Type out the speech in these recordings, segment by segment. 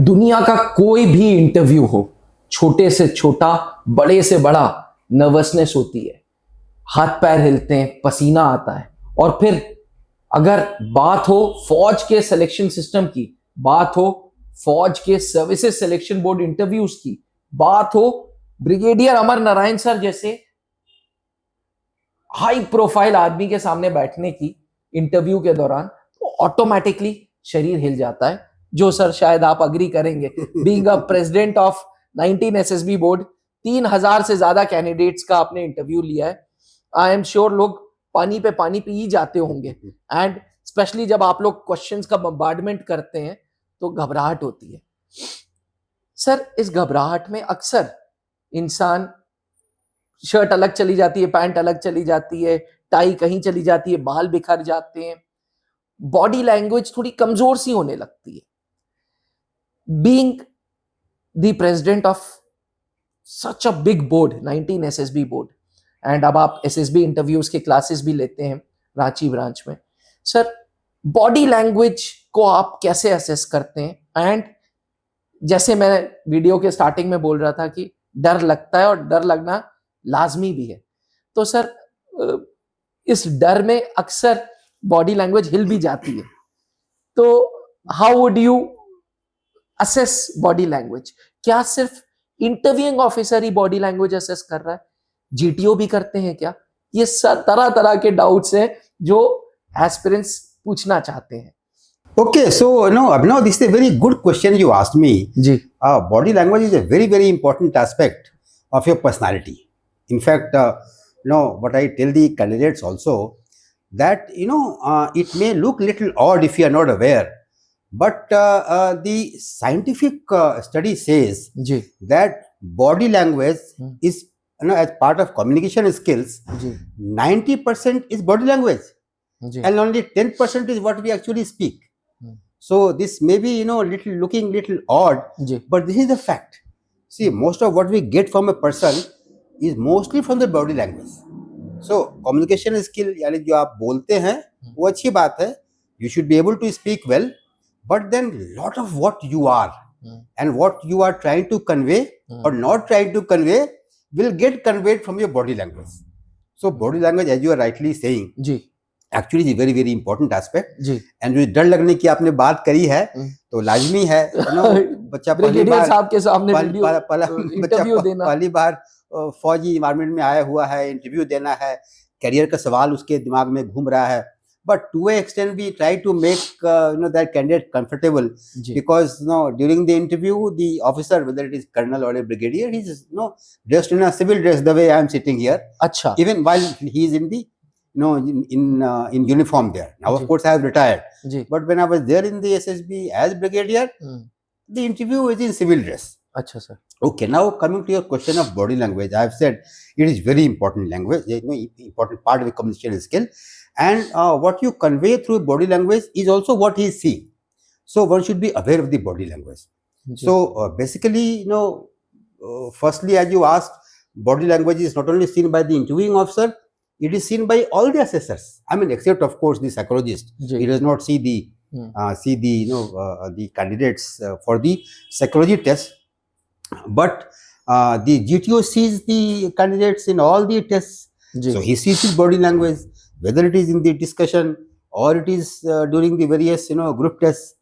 दुनिया का कोई भी इंटरव्यू हो, छोटे से छोटा, बड़े से बड़ा, नर्वसनेस होती है, हाथ पैर हिलते हैं, पसीना आता है। और फिर अगर बात हो फौज के सिलेक्शन सिस्टम की, बात हो फौज के सर्विसेज सिलेक्शन बोर्ड इंटरव्यूज की, बात हो ब्रिगेडियर अमर नारायण सर जैसे हाई प्रोफाइल आदमी के सामने बैठने की इंटरव्यू के दौरान, तो ऑटोमेटिकली शरीर हिल जाता है। जो सर शायद आप अग्री करेंगे, being a president of 19 SSB board, 3000 से ज्यादा कैंडिडेट्स का आपने इंटरव्यू लिया है। आई एम श्योर लोग पानी पे पानी पी ही जाते होंगे, एंड स्पेशली जब आप लोग क्वेश्चंस का बम्बार्डमेंट करते हैं तो घबराहट होती है। सर, इस घबराहट में अक्सर इंसान, शर्ट अलग चली जाती है, पैंट अलग चली जाती है, टाई कहीं चली जाती है, बाल बिखर जाते हैं, बॉडी लैंग्वेज थोड़ी कमजोर सी होने लगती है। Being the president of such a big board, 19 SSB board, and अब आप एसएसबी इंटरव्यूज के क्लासेस भी लेते हैं रांची ब्रांच में, सर बॉडी लैंग्वेज को आप कैसे असेस करते हैं? एंड जैसे मैं वीडियो के स्टार्टिंग में बोल रहा था कि डर लगता है और डर लगना लाजमी भी है, तो सर इस डर में अक्सर बॉडी लैंग्वेज हिल भी जाती है, तो how would you assess body language? क्या सिर्फ इंटरव्यूइंग ऑफिसर ही बॉडी लैंग्वेज असेस कर रहा है? जीटीओ भी करते हैं क्या? ये तरह तरह के डाउट्स हैं जो एस्पिरेंट्स पूछना चाहते हैं। Okay, so Abhinav, this is a very good question you asked me. Ji, Body language is a very, very important aspect of your personality. In fact, what I tell the candidates also, that it may look little odd if you are not aware, but the scientific study says ji, that body language is, as part of communication skills, ji, 90% is body language, ji, and only 10% is what we actually speak. So this may be looking little odd, ji, but this is the fact. See, most of what we get from a person is mostly from the body language. So communication skill, यानी जो आप बोलते हैं वो अच्छी बात है, you should be able to speak well, but then lot of what you are and what you are trying to convey or not trying to convey will get conveyed from your body language. So body language, as you are rightly saying, जी, actually is very very important aspect. जी, and जो डर लगने की आपने बात करी है तो लाजमी है, बच्चा पहली बार साहब के सामने बच्चा पहली बार फौजी इन्वायरमेंट में आया हुआ है, इंटरव्यू देना है, करियर का सवाल उसके दिमाग में घूम रहा है, but to a extent we try to make that candidate comfortable, because during the interview the officer, whether it is colonel और a brigadier, he is dressed in a civil dress the way I am sitting here, अच्छा, even while he is in the in uniform there. Now, of course, I have retired. But when I was there in the SSB as brigadier, the interview is in civil dress. अच्छा sir. Okay, now coming to your question of body language, I have said it is very important language, important part of the communication skill, and what you convey through body language is also what he is seeing. So one should be aware of the body language. So basically, firstly, as you asked, body language is not only seen by the interviewing officer, it is seen by all the assessors. I mean, except of course the psychologist. He does not see the the candidates for the psychology test, but the GTO sees the candidates in all the tests. So he sees his body language, whether it is in the discussion or it is during the various group tests.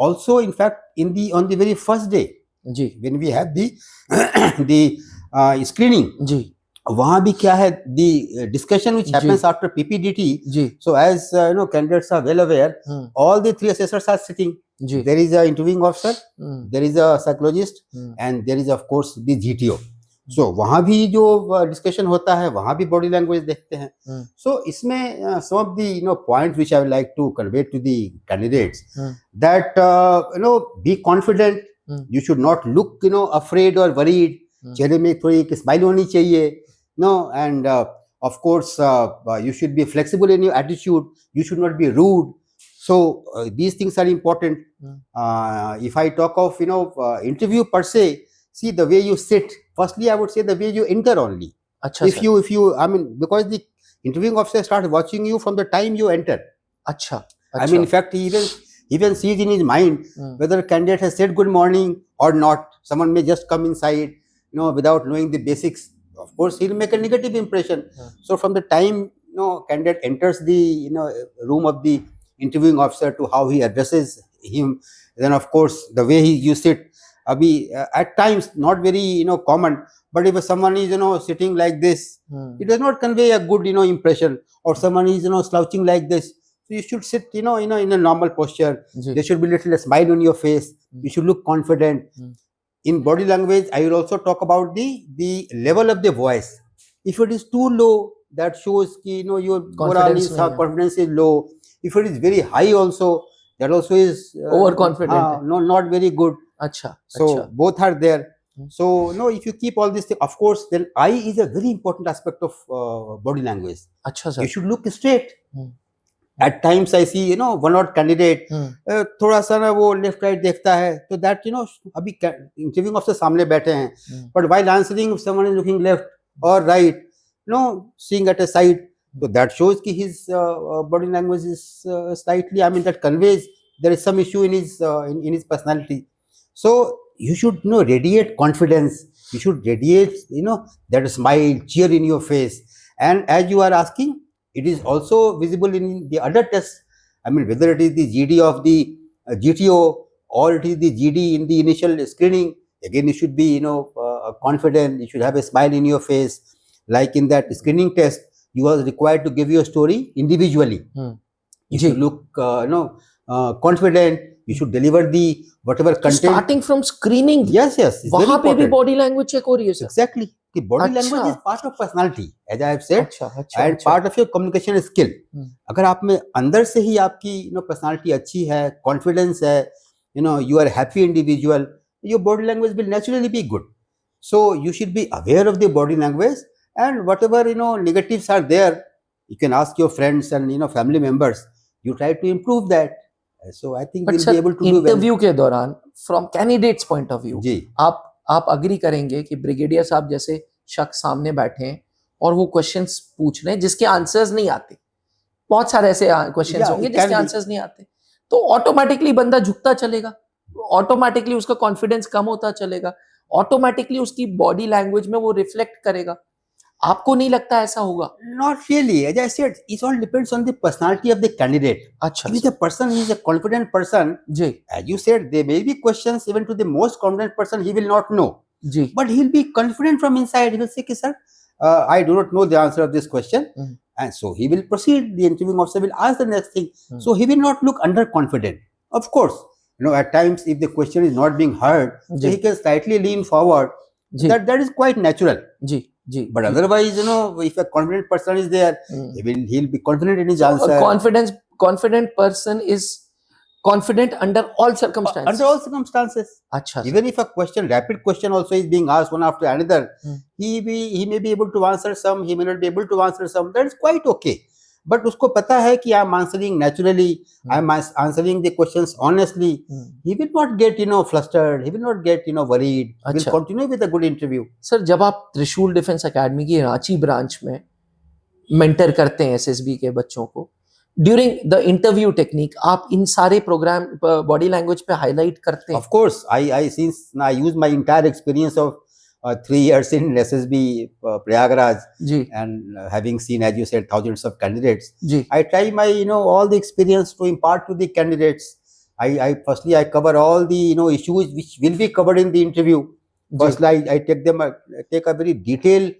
Also, in fact, on the very first day, when we have the screening, वहां भी क्या है, the discussion which happens after PPDT. So as candidates are well aware, all the three assessors are sitting. There is a interviewing officer, there is a psychologist, and there is of course the GTO. So वहां भी जो discussion होता है वहां भी body language देखते हैं. So इसमें some of the points which I would like to convey to the candidates, that be confident. You should not look afraid or worried. चेहरे में थोड़ी एक स्माइल होनी चाहिए. And of course, you should be flexible in your attitude. You should not be rude. So these things are important. If I talk of interview per se, see the way you sit. Firstly, I would say the way you enter only. Achha, if you I mean, because the interviewing officer starts watching you from the time you enter. अच्छा, I mean, in fact, he even even sees in his mind whether candidate has said good morning or not. Someone may just come inside, without knowing the basics. Of course, he'll make a negative impression. So from the time candidate enters the room of the interviewing officer to how he addresses him, then of course the way he used it, at times not very common. But if someone is sitting like this, it does not convey a good impression. Or someone is slouching like this, so you should sit in a normal posture. There should be little smile on your face. You should look confident. In body language, I will also talk about the level of the voice. If it is too low, that shows ki, your morale is confidence is low. If it is very high, also that also is overconfident. No, not very good. Acha. So both are there. So if you keep all this, of course, then eye is a very important aspect of body language. Acha, sir. You should look straight. At times I see one or candidate थोड़ा सा ना वो left right देखता है, तो that अभी interviewing officer सामने बैठे हैं, but while answering if someone is looking left or right, seeing at a side, so that shows कि his body language is slightly, that conveys there is some issue in his personality. So you should radiate confidence. You should radiate that smile, cheer in your face. And as you are asking, it is also visible in the other tests. Whether it is the GD of the GTO or it is the GD in the initial screening, again you should be confident. You should have a smile in your face. Like in that screening test, you are required to give your story individually. You should look confident. You should deliver the whatever content. Starting from screening. Yes. वहाँ पे भी body language check हो रही है sir. Exactly. The body language is part of personality, as I have said, and part of your communication skill. अगर आप में अंदर से ही आपकी personality अच्छी है, confidence है, you are a happy individual, your body language will naturally be good. So you should be aware of the body language, and whatever negatives are there, you can ask your friends and family members. You try to improve that. So I think we'll be able to do well. Interview के दौरान from candidates point of view जी आप agree करेंगे कि brigadier साहब जैसे शख्स सामने बैठे हैं और वो क्वेश्चंस पूछ रहे हैं जिसके आंसर्स नहीं आते, बहुत सारे ऐसे क्वेश्चंस होंगे जिसके आंसर्स नहीं आते, तो ऑटोमेटिकली बंदा झुकता चलेगा, ऑटोमेटिकली उसका कॉन्फिडेंस कम होता चलेगा, ऑटोमेटिकली उसकी बॉडी लैंग्वेज में वो रिफ्लेक्ट करेगा. आपको नहीं लगता ऐसा होगा? Not really. As I said, it all depends on the personality of the candidate. अच्छा. If the person is a confident person, ji. As you said, there may be questions even to the most confident person he will not know. Ji. But he'll be confident from inside. He will say, sir, I do not know the answer of this question. And so he will proceed. The interviewing officer will ask the next thing. So he will not look underconfident. Of course, at times if the question is not being heard, so he can slightly lean forward. That is quite natural. Ji. But otherwise, if a confident person is there, he'll be confident in his answer. A confident person is confident under all circumstances. Under all circumstances. Achha. Even if a rapid question also is being asked one after another, he may be able to answer some, he may not be able to answer some. That is quite okay. But उसको पता है कि I am answering naturally, I am answering the questions honestly. He will not get flustered. He will not get worried. He will continue with a good interview. Sir, जब आप त्रिशूल defence academy की Ranchi branch में mentor करते हैं SSB के बच्चों को, ड्यूरिंग द इंटरव्यू टेक्निक आप इन सारे प्रोग्राम बॉडी लैंग्वेज पे हाईलाइट करते हैं? Of course, I use my entire experience of 3 years in SSB Prayagraj, and having seen, as you said, thousands of candidates, I try my all the experience to impart to the candidates. I firstly I cover all the issues which will be covered in the interview. Firstly, I take a very detailed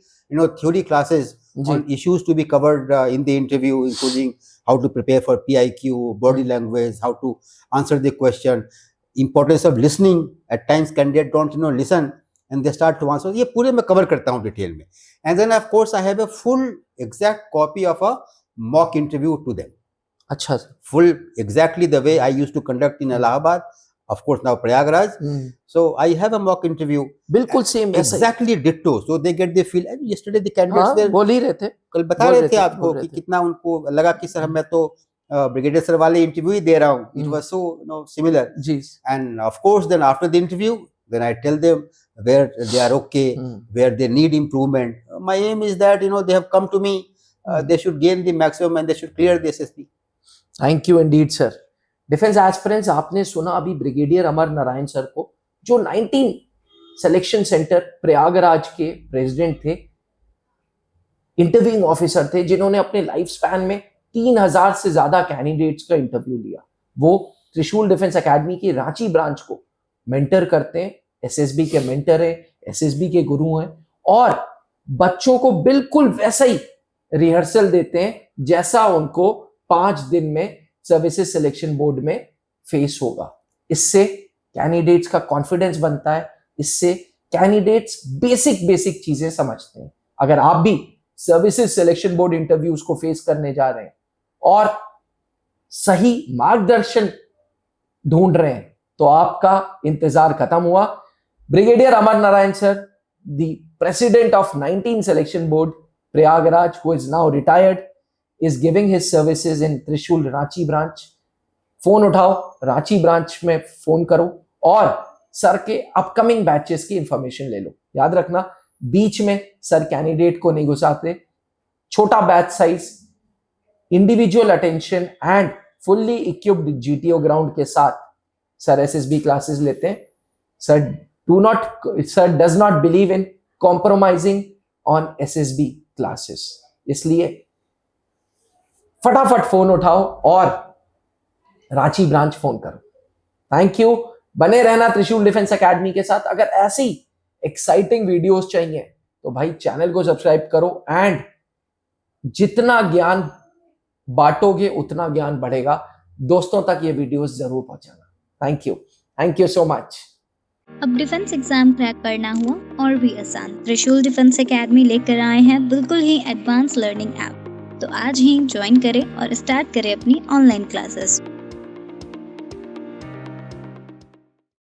theory classes on issues to be covered in the interview, including how to prepare for PIQ, body language, how to answer the question, importance of listening. At times candidates don't listen, and they start to answer. ये पूरे मैं cover करता हूँ detail में. And then of course I have a full exact copy of a mock interview to them. अच्छा. Full exactly the way I used to conduct in Allahabad. Of course now Prayagraj. So I have a mock interview. बिल्कुल same. Exactly ditto. So they get the feel. Yesterday the candidates were बोल ही रहे थे. कल बता रहे थे आपको कि कितना उनको लगा कि सर मैं तो ब्रिगेडियर सर वाले इंटरव्यू ही दे रहा हूँ. It was so similar. जी. And of course then after the interview, then I tell them where they are okay, where they need improvement. My aim is that they have come to me, they should gain the maximum and they should clear the SSB. Thank you indeed, sir. Defence aspirants, आपने सुना अभी brigadier अमर Narayan sir को, जो 19 selection centre Prayagraj के president थे, interviewing officer थे, जिन्होंने अपने लाइफ स्पैन में 3000 से ज्यादा कैंडिडेट्स का इंटरव्यू लिया। वो त्रिशूल डिफेंस एकेडमी की रांची ब्रांच को मेंटर करते हैं, एसएसबी के मेंटर है, एसएसबी के गुरु हैं, और बच्चों को बिल्कुल वैसा ही रिहर्सल देते हैं जैसा उनको 5 दिन में सर्विसेज सिलेक्शन बोर्ड में फेस होगा। इससे कैंडिडेट्स का कॉन्फिडेंस बनता है, इससे कैंडिडेट्स बेसिक चीजें समझते हैं। अगर आप भी सर्विसेज सिलेक्शन बोर्ड इंटरव्यूज को फेस करने जा रहे हैं और सही मार्गदर्शन ढूंढ रहे हैं, तो आपका इंतजार खत्म हुआ। Brigadier Amar Narayan sir, the president of 19 selection board Prayagraj, who is now retired, is giving his services in त्रिशूल रांची ब्रांच। फोन उठाओ, रांची ब्रांच में फोन करो और सर के अपकमिंग बैचेस की इंफॉर्मेशन ले लो। याद रखना, बीच में सर कैंडिडेट को नहीं घुसाते, छोटा batch size, individual attention and fully equipped GTO ground के साथ सर एसएसबी क्लासेस लेते हैं। Sir does not believe in compromising on SSB classes. इसलिए फटाफट फोन उठाओ और रांची ब्रांच फोन करो। Thank you. बने रहना त्रिशूल डिफेंस एकेडमी के साथ। अगर ऐसी एक्साइटिंग वीडियोस चाहिए तो भाई चैनल को सब्सक्राइब करो, एंड जितना ज्ञान बांटोगे उतना ज्ञान बढ़ेगा। दोस्तों तक ये वीडियोस जरूर पहुंचाना। Thank you so much. अब डिफेंस एग्जाम क्रैक करना हुआ और भी आसान, त्रिशूल डिफेंस एकेडमी लेकर आए हैं बिल्कुल ही एडवांस लर्निंग ऐप। तो आज ही ज्वाइन करें और स्टार्ट करें अपनी ऑनलाइन क्लासेस।